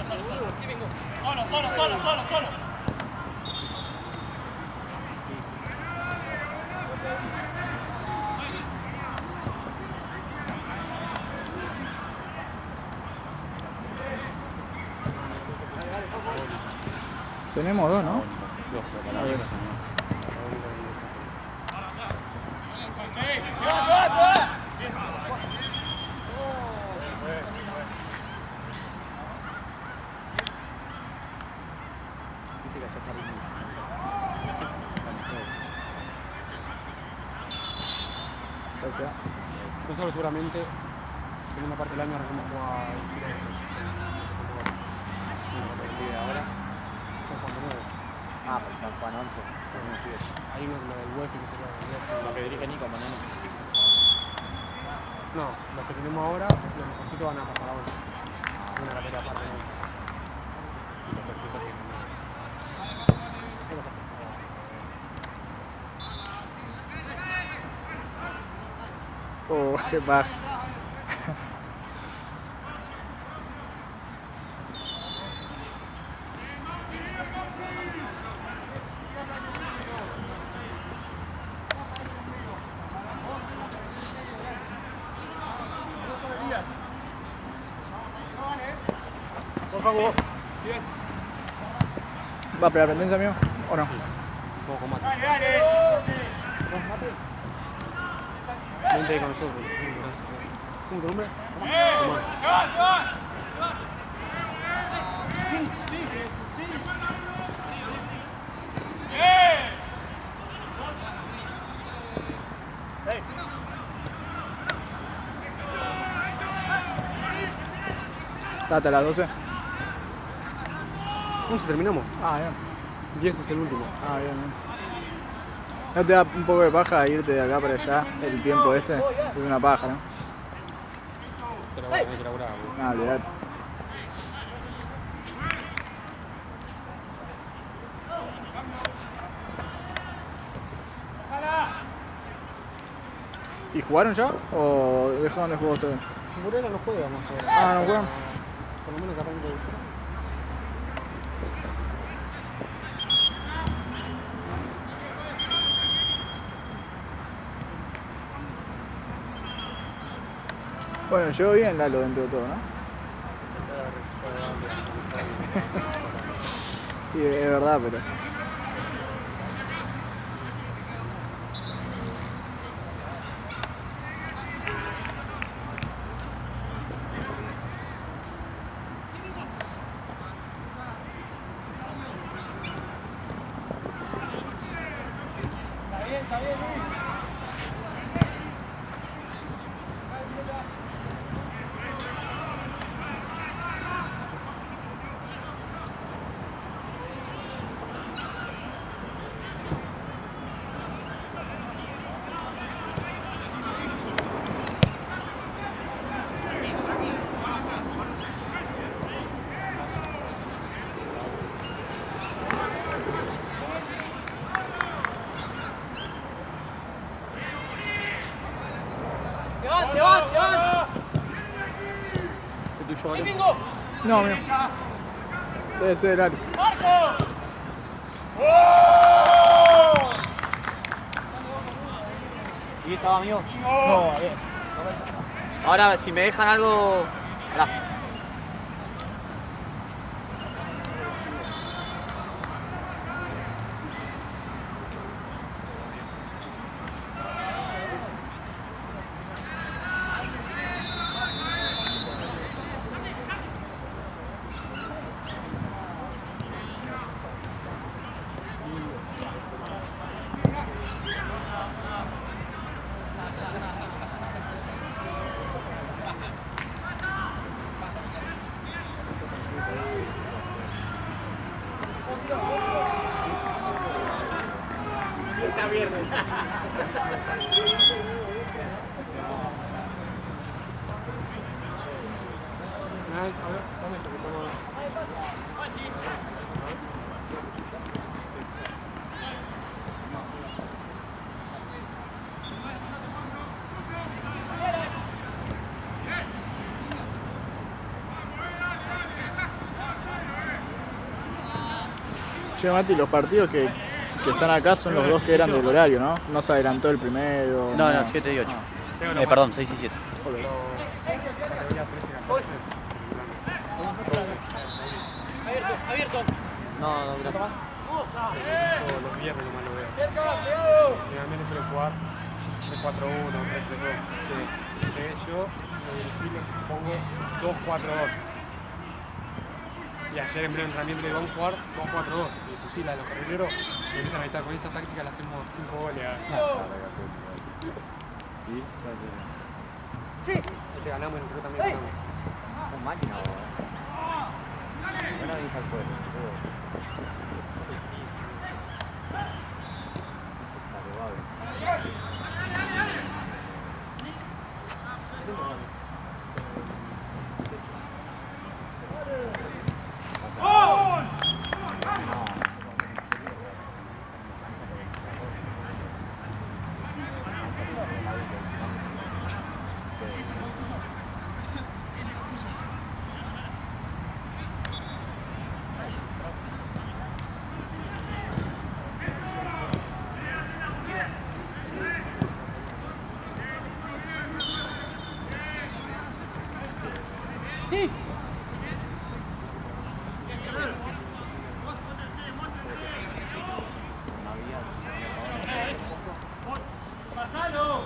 Solo. Tenemos dos, ¿no? Dos, para la nosotros seguramente segunda parte del año arrancamos a ahora son cuando nueve. Ah, pues son Juan 11. Hay uno lo del UEFA que se llama Lo que dirige Nico mañana. no, los que tenemos ahora, los mejorcitos van a pasar a 11. Una carrera para y los perfectos que no. Oh, qué paja. Por favor. ¿Va a esperar pendencia, amigo? ¿O no? Un poco más. Dale. Vente con nosotros. ¿Un hombre? Hasta las 12. 11 terminamos. Ah, bien. 10 es el último. Ah, bien, bien. ¿No te da un poco de paja irte de acá para allá el tiempo este? Es una paja, ¿no? Pero bueno, hay que laburar, boludo. Ah, olvidate. ¿Y jugaron ya? ¿O dejaron de jugar ustedes? Burela no juega más ahora. Ah, ¿no juegan? Por lo menos que arranque de fuera. Bueno, llegó bien Lalo dentro de todo, ¿no? Sí, es verdad, pero... Está bien. ¡Te van! ¿Es tuyo, Ale? No, mío. Debe ser el Ari. ¡Marco! ¿Y estaba amigo? No, bien. Ahora, si me dejan algo... Pará. Está bien. A ver, dame esto que tomo. Che, Mati, los partidos que están acá son los dos que eran del horario, ¿no? No se adelantó el primero. No, no, 7 y 8. Perdón, 6 y 7. Pero categoría 13 14. Abierto. No, no, gracias. Todos los viernes nomás lo veo. Generalmente suelo jugar 3-4-1, 3-3-2. Yo lo dirigí, le pongo 2-4-2. Y ayer en pleno entrenamiento le vamos a jugar 2-4-2. Y eso sí, la de los carrileros me empiezan a gritar, con esta táctica le hacemos 5 goles. Sí. Este ganamos y nosotros también ganamos. Son máquinas, bueno, dice al pueblo.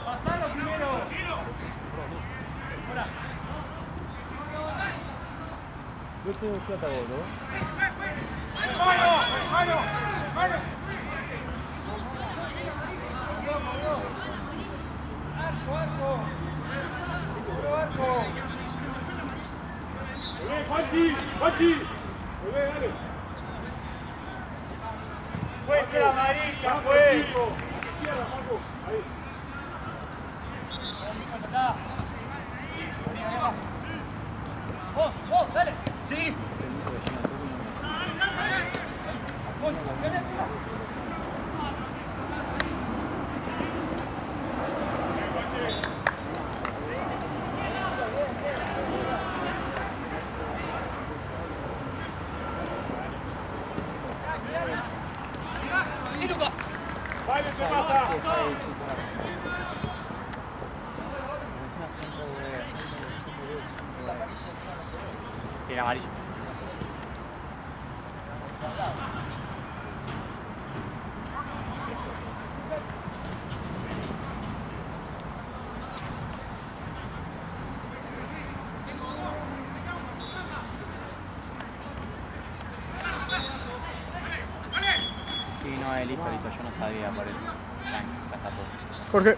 Pasalo primero. Yo tengo plata vos, ¿no? Juanchi. Dale. Fue amarilla, fue. Izquierda, Paco. Ahí. Dale. Sí. Vale, ¿qué pasa? Sí, era amarillo. Sí, no, listo, yo no sabía por eso. Acá está todo. Jorge.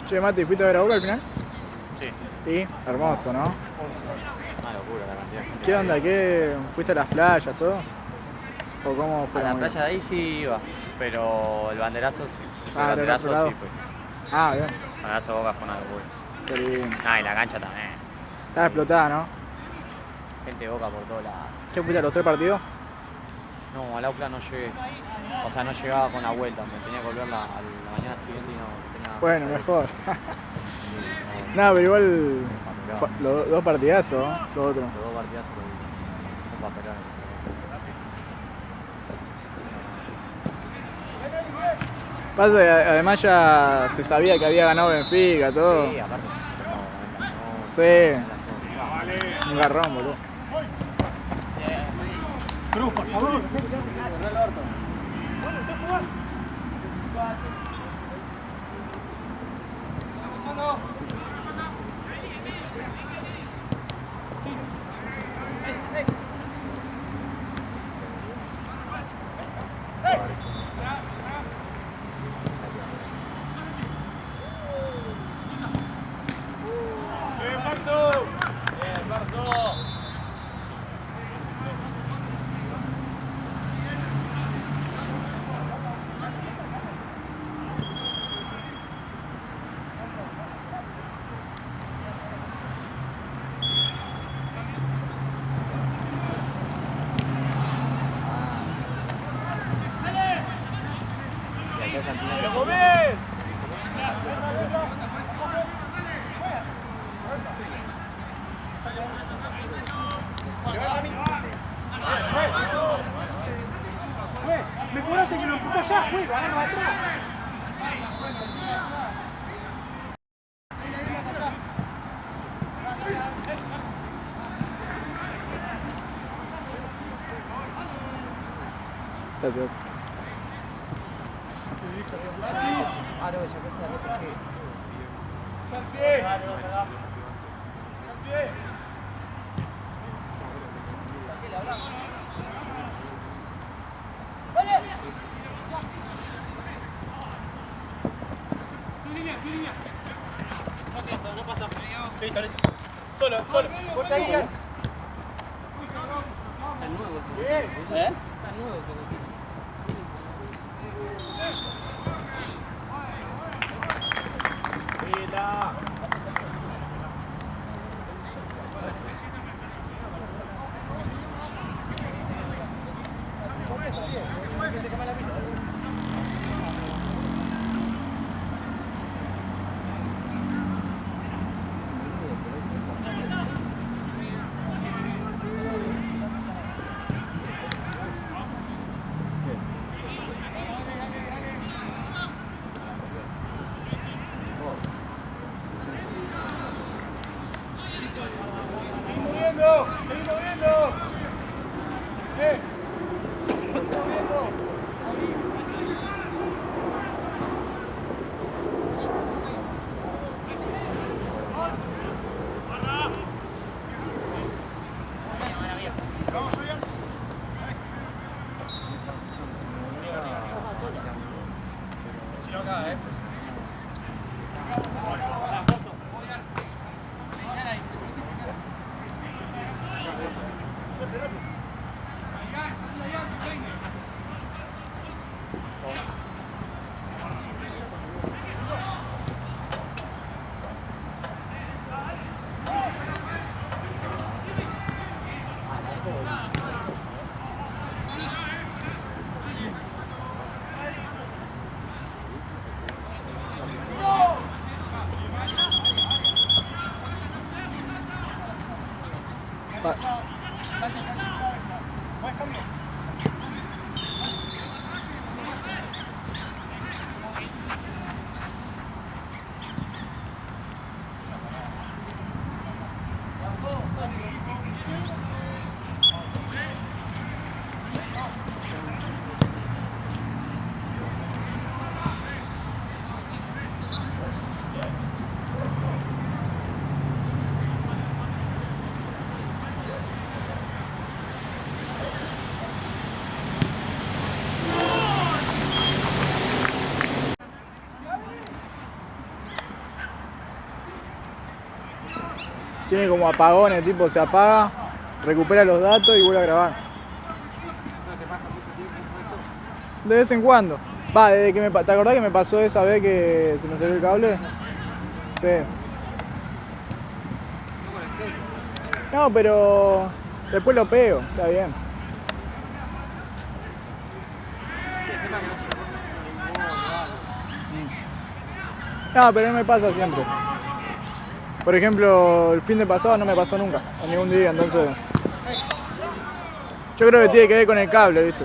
Che, Mati, ¿fuiste a ver a Boca al final? Sí, Sí, hermoso, ¿no? una locura la cantidad de gente. ¿Qué onda? ¿Qué? ¿Fuiste a las playas, todo? ¿O cómo fue A la movida? playa de ahí sí iba, pero el banderazo sí. El Ah, ¿era del banderazo otro lado? sí fue. Ah, bien. El banderazo de Boca fue una locura. Qué lindo. Ah, y la cancha también. Estaba explotada, ¿no? Gente de Boca por todos lados. ¿Qué fuiste a los 3 partidos? No, al Auckland no llegué. O sea, no llegaba con la vuelta, me tenía que volver a la mañana siguiente y no tenía. Bueno, mejor. No, No, pero igual. papelón. Los 2 partidazos, ¿no? Los otros. Los dos partidazos lo vi. Un papelón. Pasa que además ya se sabía que había ganado Benfica, todo. Sí, aparte no, Sí, un garrón, boludo. Cruz, por favor. Bien, Marzo. Bien, Marzo. ¡Vamos bien! Me curaste que lo empujó allá, juega, agarra atrás. Gracias. Solo, solo. ¡Seguimos moviendo! ¡Seguimos moviendo! ¡Seguimos moviendo! tiene como apagones, tipo se apaga, recupera los datos y vuelve a grabar. ¿No te pasa mucho tiempo eso? De vez en cuando. Va, desde que ¿te acordás que me pasó esa vez que se me salió el cable? Sí. No con el celu. No, pero después lo pego, está bien. El tema es que no se lo corta ningún gol o algo. No, pero no me pasa siempre. Por ejemplo, el fin de pasado no me pasó nunca, en ningún día, entonces... Yo creo que tiene que ver con el cable, ¿viste?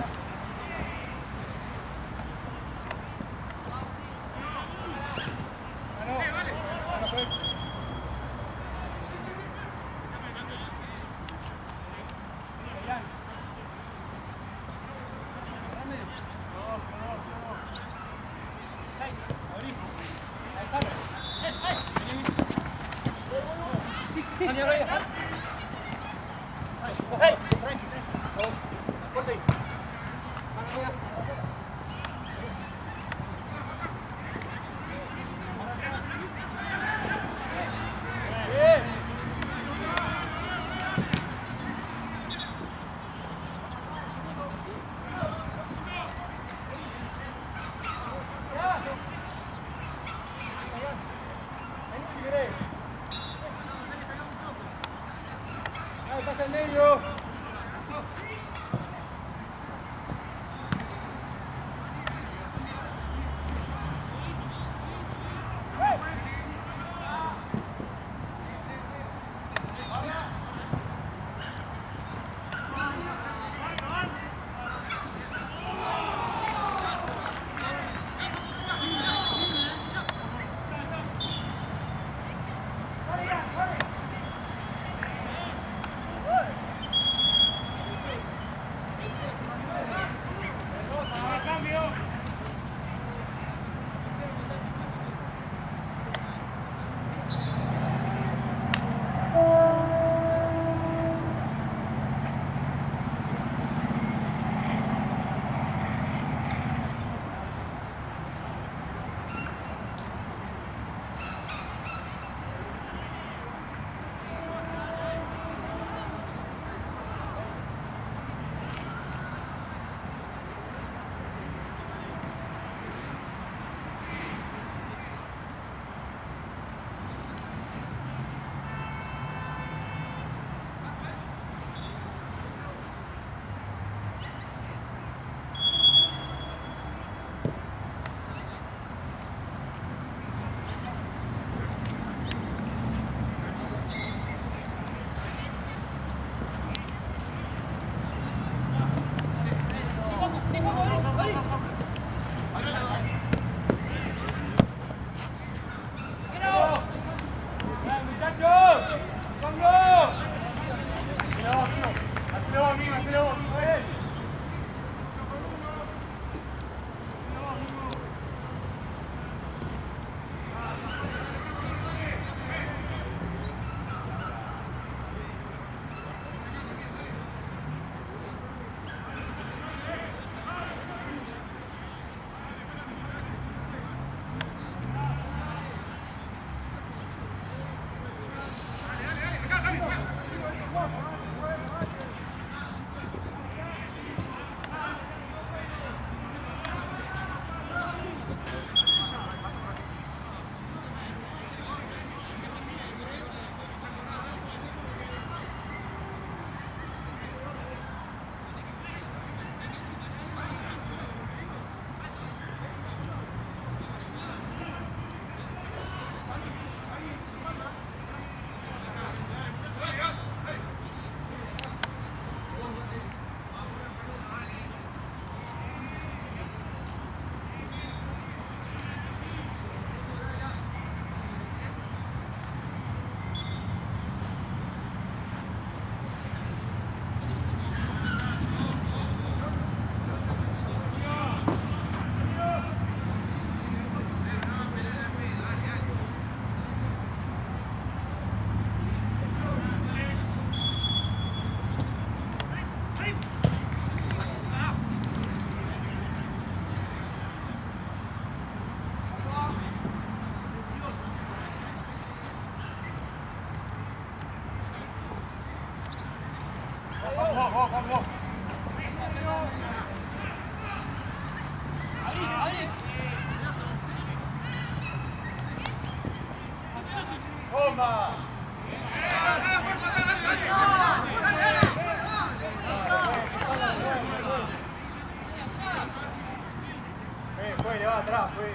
Fue, le va atrás, fue.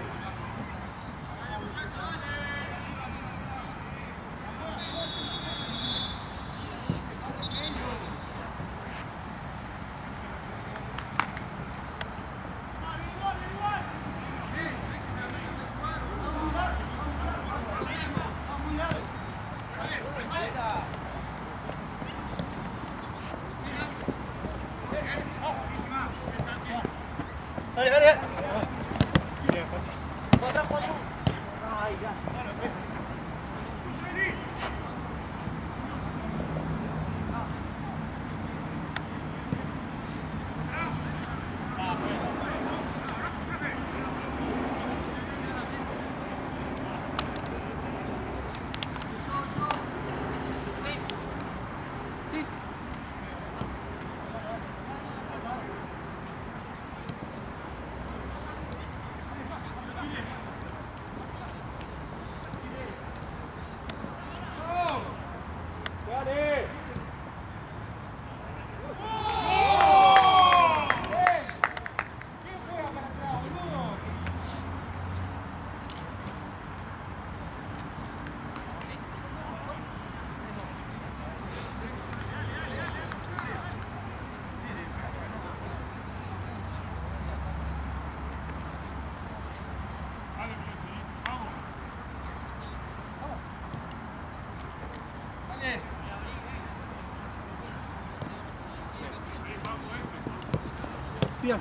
Bien.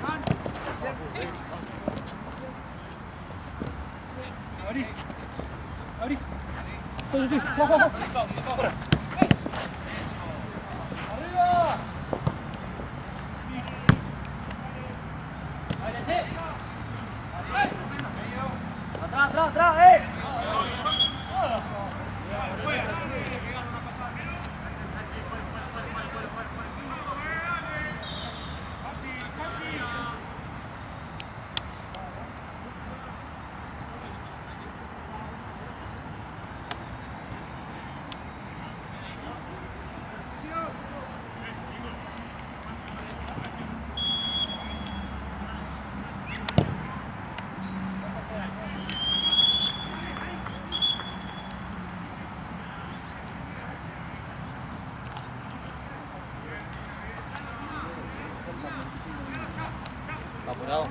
Abrí. Abrí. ¡Arriba! ¡Atrás, atrás, atrás! ¿Apurado?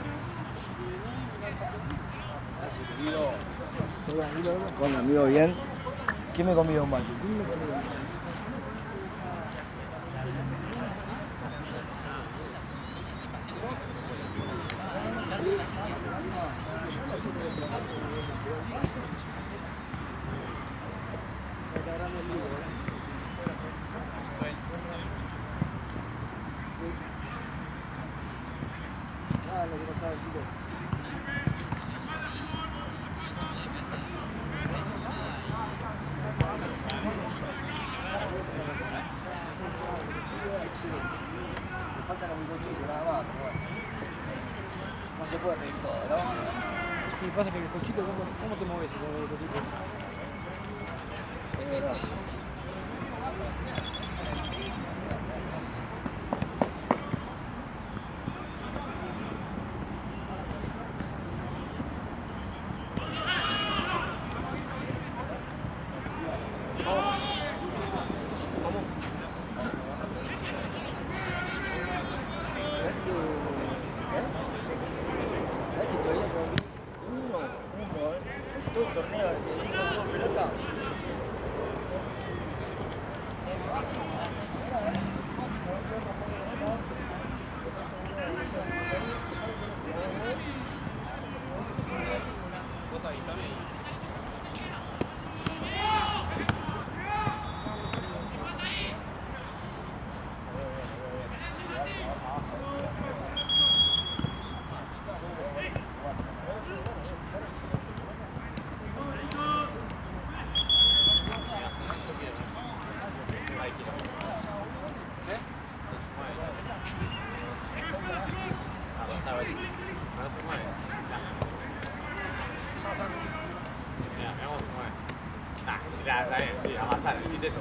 Con mi amigo bien. ¿Quién me convida a un banco? Falta un cochito nada más, pero bueno. No se puede pedir todo, ¿no? Y pasa que el cochito, ¿cómo te mueves con el cochito? Es verdad. Todo el torneo, el todo pelota. Mira, veamos cómo es. Sí, amasar, hiciste eso.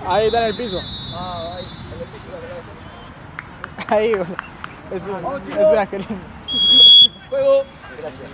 Ahí está en el piso. Ah, ahí, en el piso la Ahí, boludo. Es una jeringa. Juego. Gracias.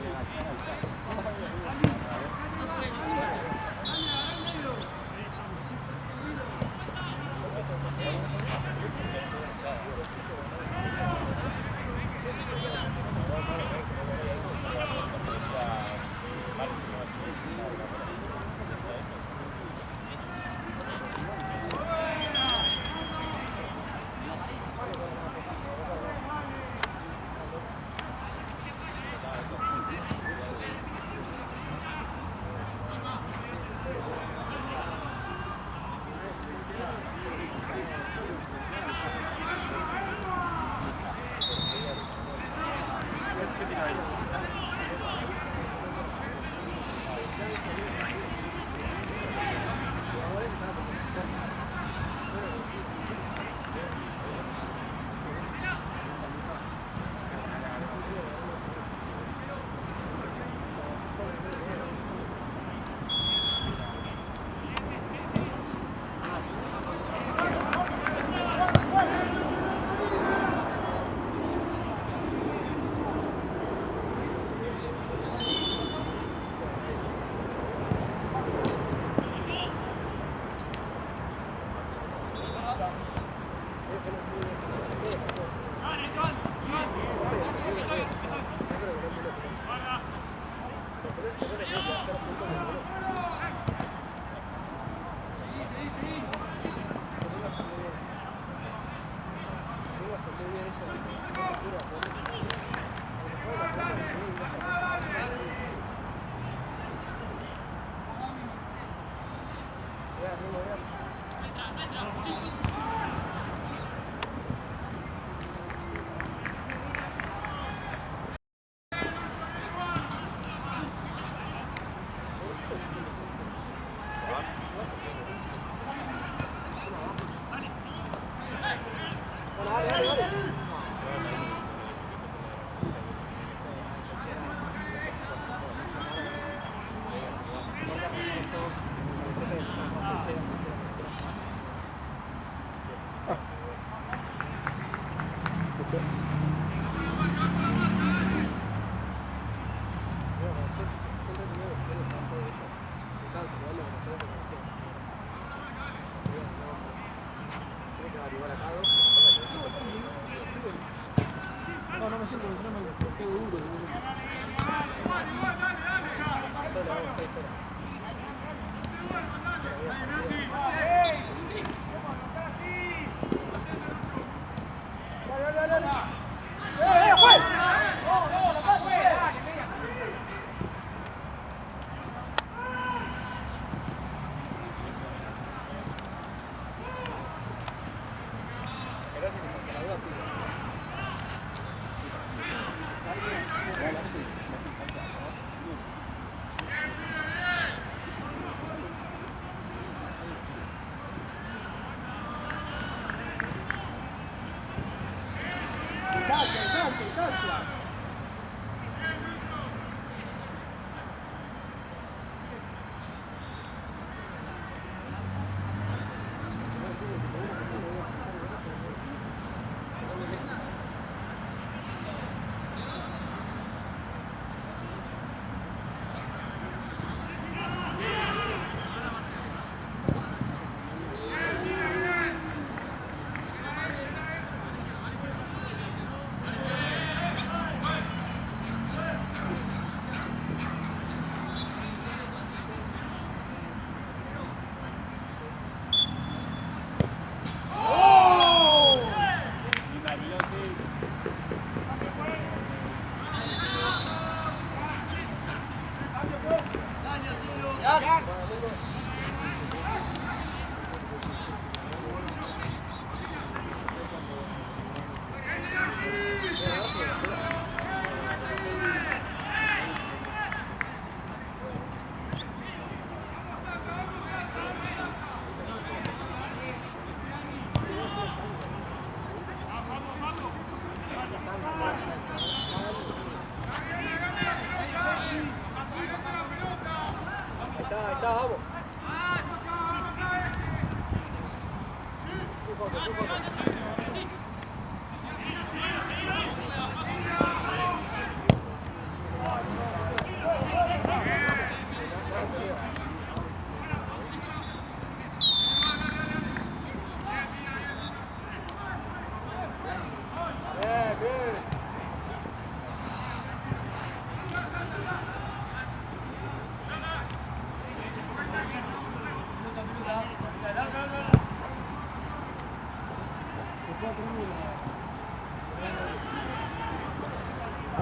No, no me siento, no me quedo duro.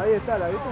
Ahí está, ¿la viste?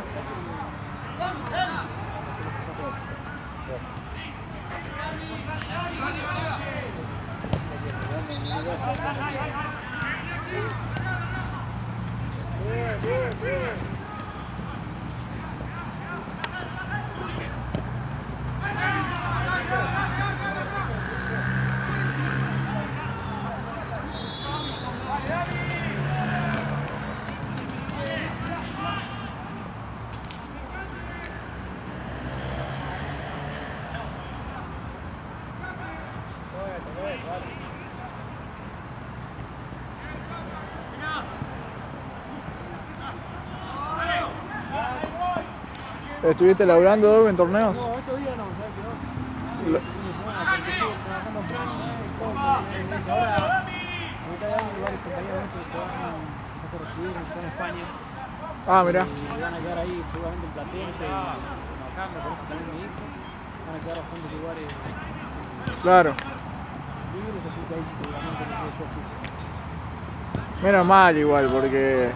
¿Estuviste laburando Dogo en torneos? No, estos días no, ¿sabes que no? Lo- El fin de semana, porque estuve trabajando Fran, y ahora, a mitad de año, varios compañeros nuestros que van a recibir, son en España. Ah, mirá. Y van a quedar ahí seguramente en Platense, y acá me parece también mi hijo. Van a quedar bastantes lugares Claro. libres, así que ahí sí seguramente me quedo yo fijo. Menos mal igual, porque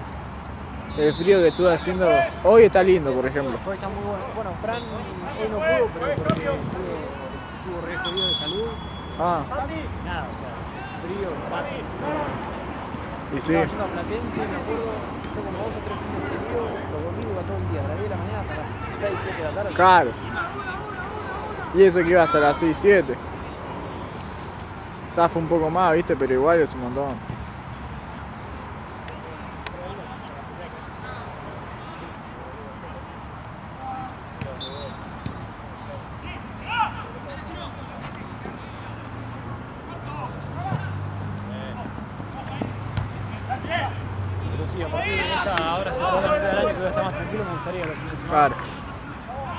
el frío que estuve haciendo hoy está lindo, por ejemplo. Hoy está muy bueno. Bueno, Fran hoy no pudo, pero porque estuvo re jodido de salud. Ah, Nada, o sea, frío, mate. y sí. Estaba yendo a Platense, me acuerdo, fue como 2 o 3 fines seguidos, los domingos iba todo el día, de las 10 de la mañana hasta las 6, 7 de la tarde. Claro. Y eso que iba hasta las 6, 7. Zafa un poco más, viste, pero igual es un montón. Pero sí, a partir de ahora esta segunda mitad del año que voy a estar más tranquilo, me gustaría los fines de semana. Claro.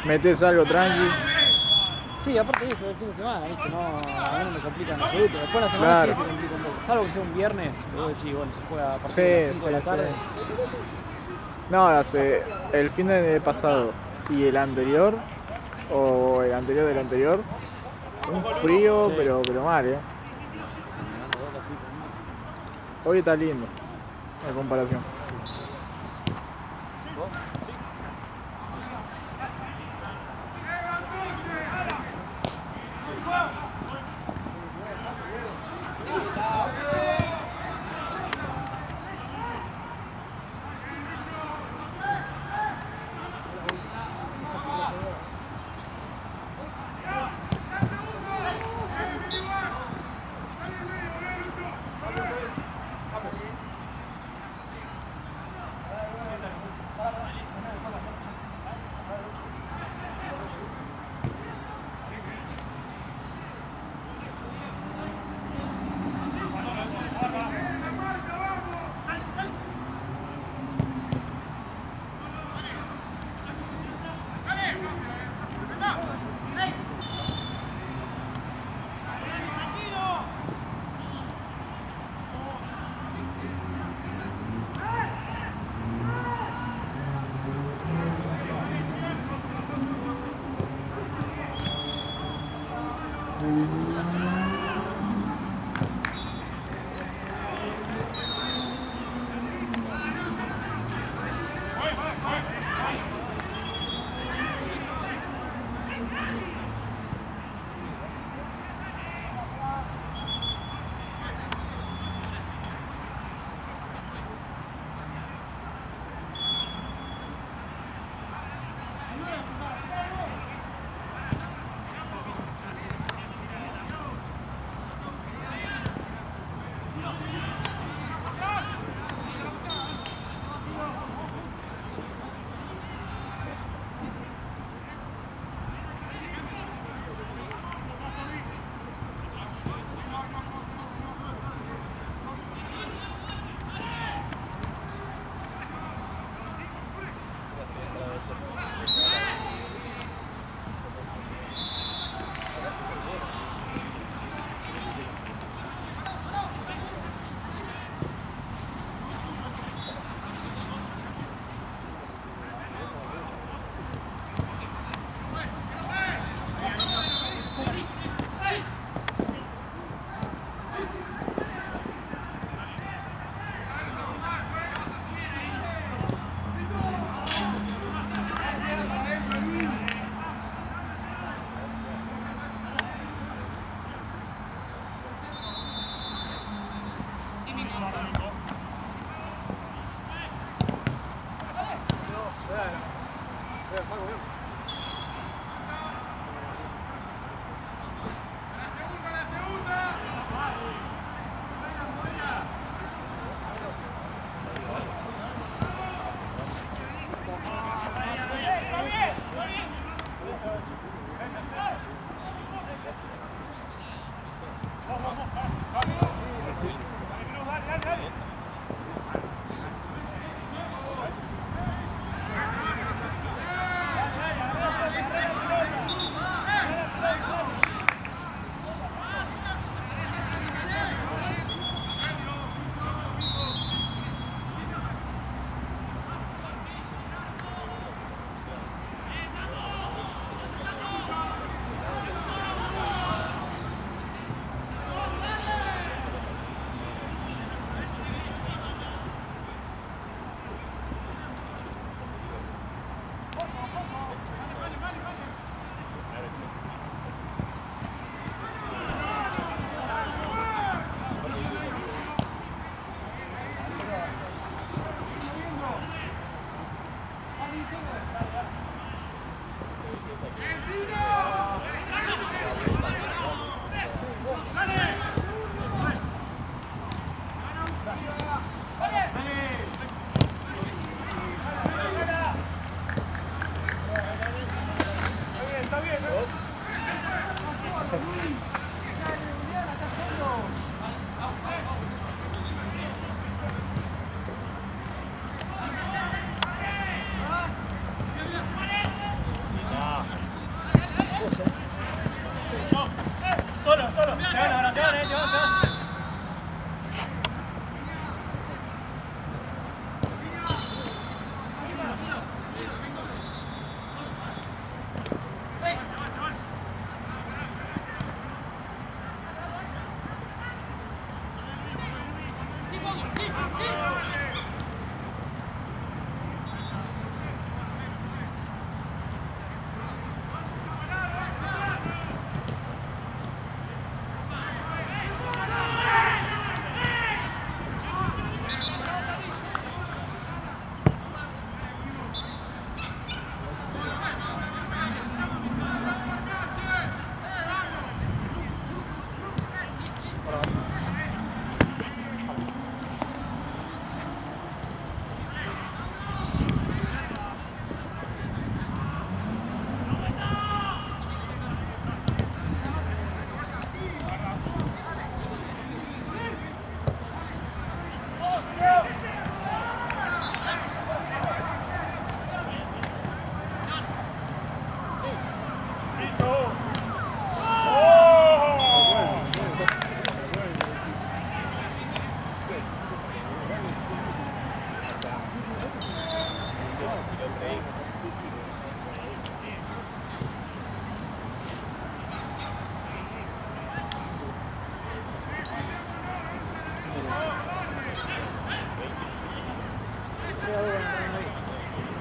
Metés algo tranqui. Sí, aparte de eso, el fin de semana, ¿viste? No, a mí no me complica en absoluto. Después la semana Claro. sí se complica un poco. Salvo que sea un viernes, que vos decís, bueno, se juega a partir Sí, de las 5 de la sí, tarde. No, el fin de pasado y el anterior, o el anterior del anterior, un frío, Sí. pero mal, Hoy está lindo, la comparación.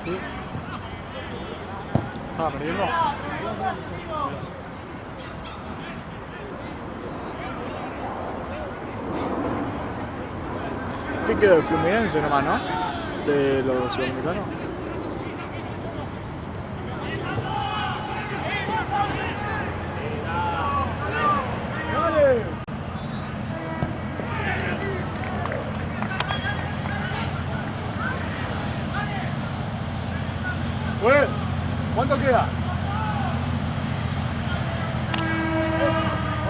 Sí. Estaba perdiendo. ¿Qué quedó de Fluminense nomás, no? De los sudamericanos. Joel, ¿cuánto queda?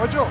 8.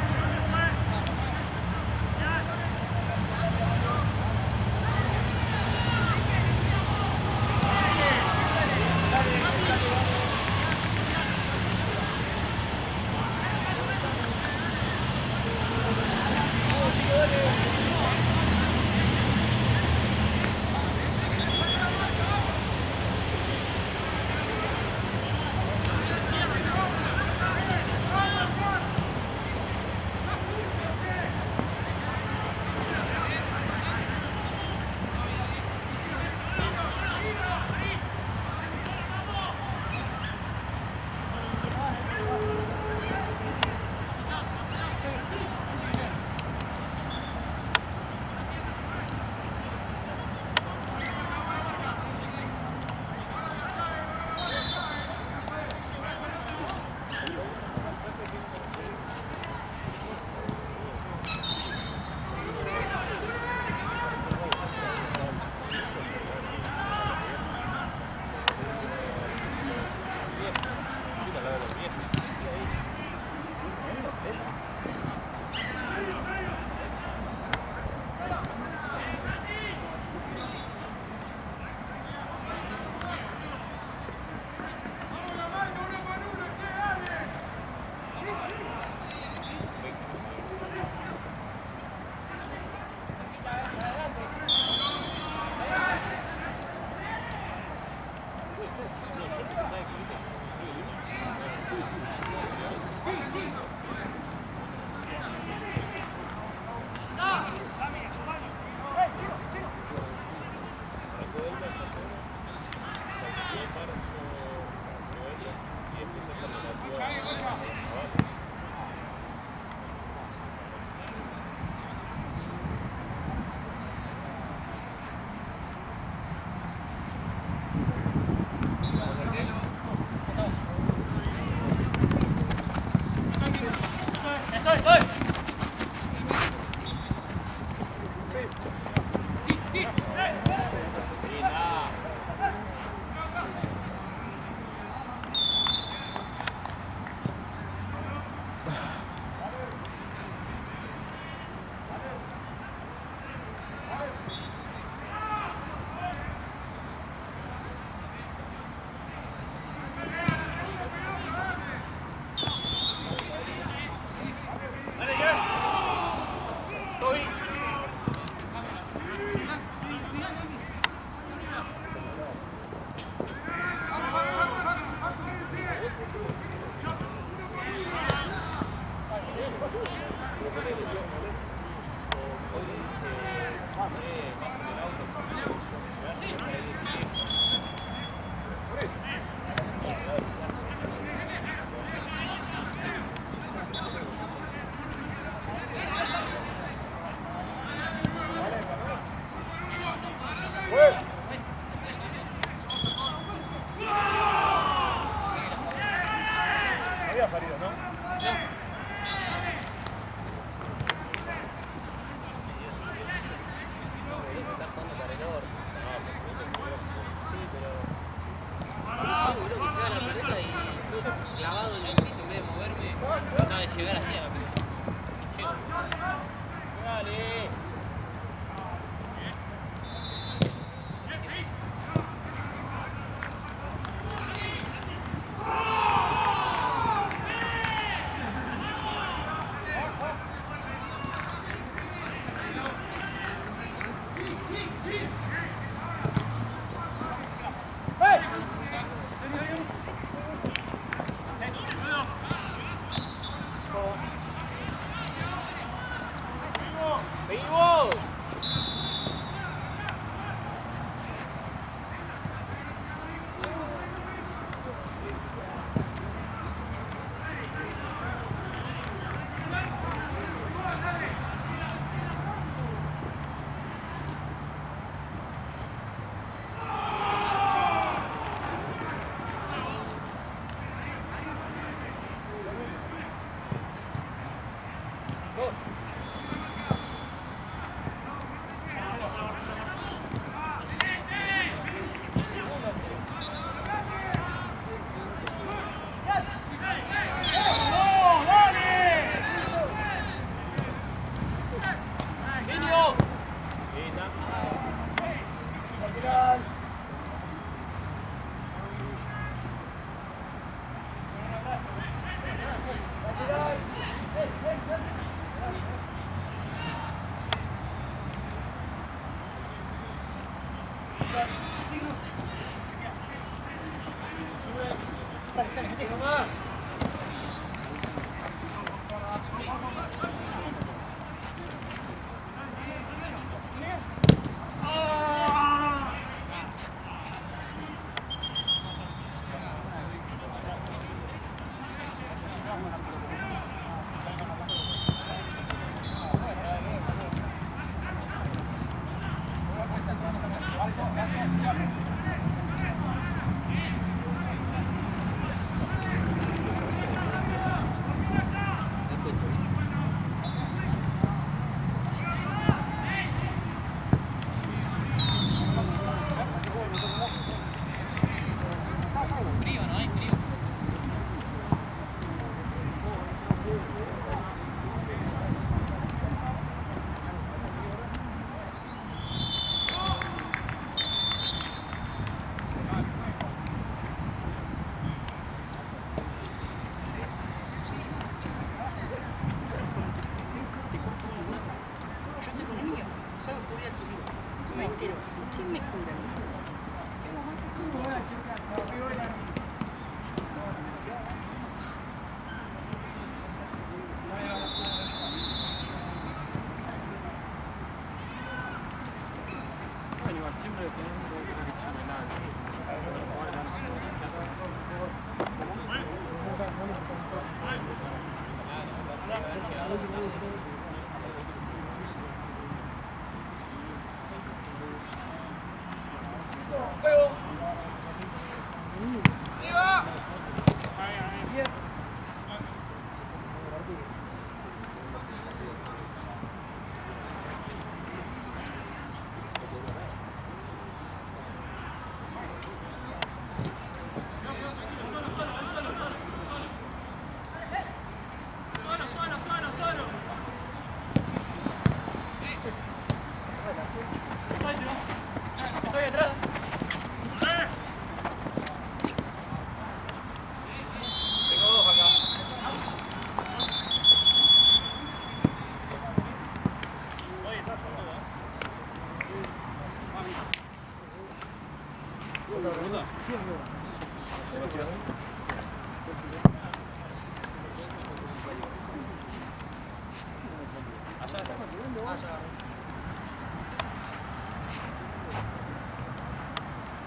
Gracias.